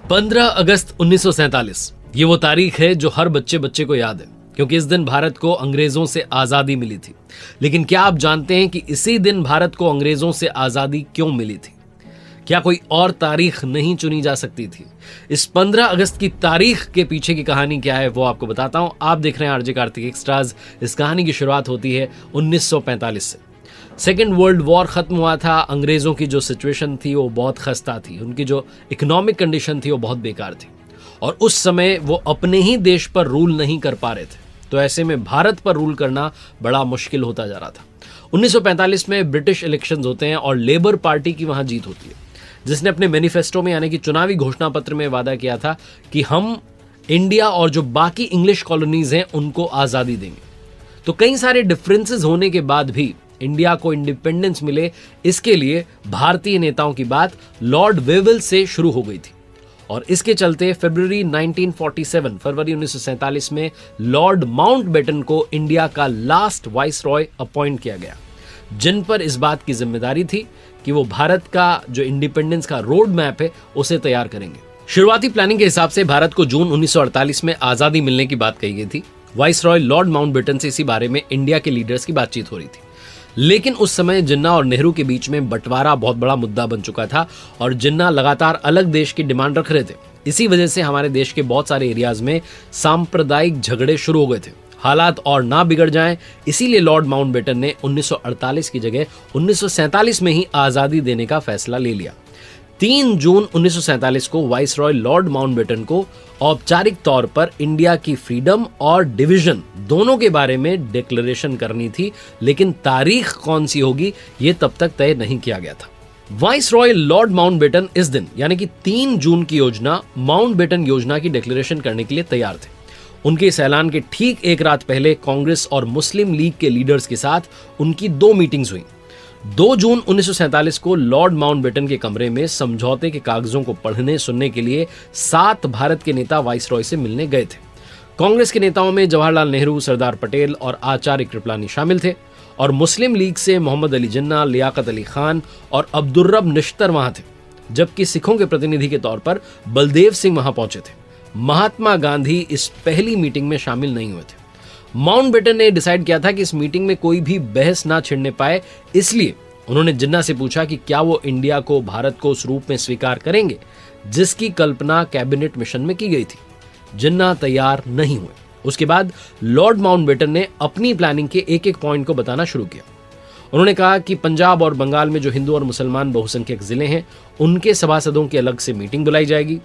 15 अगस्त 1947 ये वो तारीख है जो हर बच्चे को याद है, क्योंकि इस दिन भारत को अंग्रेजों से आजादी मिली थी। लेकिन क्या आप जानते हैं कि इसी दिन भारत को अंग्रेजों से आजादी क्यों मिली थी? क्या कोई और तारीख नहीं चुनी जा सकती थी? इस 15 अगस्त की तारीख के पीछे की कहानी क्या है वो आपको बताता हूं। आप देख रहे हैं आरजे कार्तिक एक्स्ट्राज। इस कहानी की शुरुआत होती है 1945 से। सेकेंड वर्ल्ड वॉर खत्म हुआ था। अंग्रेजों की जो सिचुएशन थी वो बहुत खस्ता थी। उनकी जो इकोनॉमिक कंडीशन थी वो बहुत बेकार थी और उस समय वो अपने ही देश पर रूल नहीं कर पा रहे थे। तो ऐसे में भारत पर रूल करना बड़ा मुश्किल होता जा रहा था। 1945 में ब्रिटिश इलेक्शंस होते हैं और लेबर पार्टी की वहां जीत होती है, जिसने अपने मैनिफेस्टो में यानी कि चुनावी घोषणा पत्र में वादा किया था कि हम इंडिया और जो बाकी इंग्लिश कॉलोनीज हैं उनको आजादी देंगे। तो कई सारे डिफरेंसेस होने के बाद भी इंडिया को इंडिपेंडेंस मिले, इसके लिए भारतीय नेताओं की बात लॉर्ड वेवल से शुरू हो गई थी और इसके चलते फरवरी 1947 में लॉर्ड माउंटबेटन को इंडिया का लास्ट वाइसरॉय अपॉइंट किया गया, जिन पर इस बात की जिम्मेदारी थी कि वो भारत का जो इंडिपेंडेंस का रोड मैप है उसे तैयार करेंगे। शुरुआती प्लानिंग के हिसाब से भारत को जून 1948 में आजादी मिलने की बात कही गई थी। वाइसरॉय लॉर्ड माउंटबेटन से इसी बारे में इंडिया के लीडर्स की बातचीत हो रही थी, लेकिन उस समय जिन्ना और नेहरू के बीच में बंटवारा बहुत बड़ा मुद्दा बन चुका था और जिन्ना लगातार अलग देश की डिमांड रख रहे थे। इसी वजह से हमारे देश के बहुत सारे एरियाज में सांप्रदायिक झगड़े शुरू हो गए थे। हालात और ना बिगड़ जाएं, इसीलिए लॉर्ड माउंटबेटन ने 1948 की जगह 1947 में ही आजादी देने का फैसला ले लिया। 3 जून 1947 को वाइसरॉय लॉर्ड माउंटबेटन को औपचारिक तौर पर इंडिया की फ्रीडम और डिवीजन दोनों के बारे में डिक्लेरेशन करनी थी, लेकिन तारीख कौन सी होगी ये तब तक तय नहीं किया गया था। वाइसरॉय लॉर्ड माउंटबेटन इस दिन यानी कि 3 जून की योजना माउंटबेटन योजना की डिक्लेरेशन करने के लिए तैयार थे। उनके इस ऐलान के ठीक एक रात पहले कांग्रेस और मुस्लिम लीग के लीडर्स के साथ उनकी 2 मीटिंग्स हुई। 2 जून 1947 को लॉर्ड माउंटबेटन के कमरे में समझौते के कागजों को पढ़ने सुनने के लिए 7 भारत के नेता वाइसरॉय से मिलने गए थे। कांग्रेस के नेताओं में जवाहरलाल नेहरू, सरदार पटेल और आचार्य कृपलानी शामिल थे और मुस्लिम लीग से मोहम्मद अली जिन्ना, लियाकत अली खान और अब्दुर्रब निश्तर वहां थे, जबकि सिखों के प्रतिनिधि के तौर पर बलदेव सिंह वहां पहुंचे थे। महात्मा गांधी इस पहली मीटिंग में शामिल नहीं हुए थे। माउंटबेटन ने डिसाइड किया था कि इस मीटिंग में कोई भी बहस ना छिड़ने पाए, इसलिए उन्होंने जिन्ना से पूछा कि क्या वो इंडिया को, भारत को उस रूप में स्वीकार करेंगे जिसकी कल्पना कैबिनेट मिशन में की गई थी। जिन्ना तैयार नहीं हुए। उसके बाद लॉर्ड माउंटबेटन ने अपनी प्लानिंग के एक पॉइंट को बताना शुरू किया। उन्होंने कहा कि पंजाब और बंगाल में जो हिंदू और मुसलमान बहुसंख्यक जिले हैं उनके सभासदों की अलग से मीटिंग बुलाई जाएगी।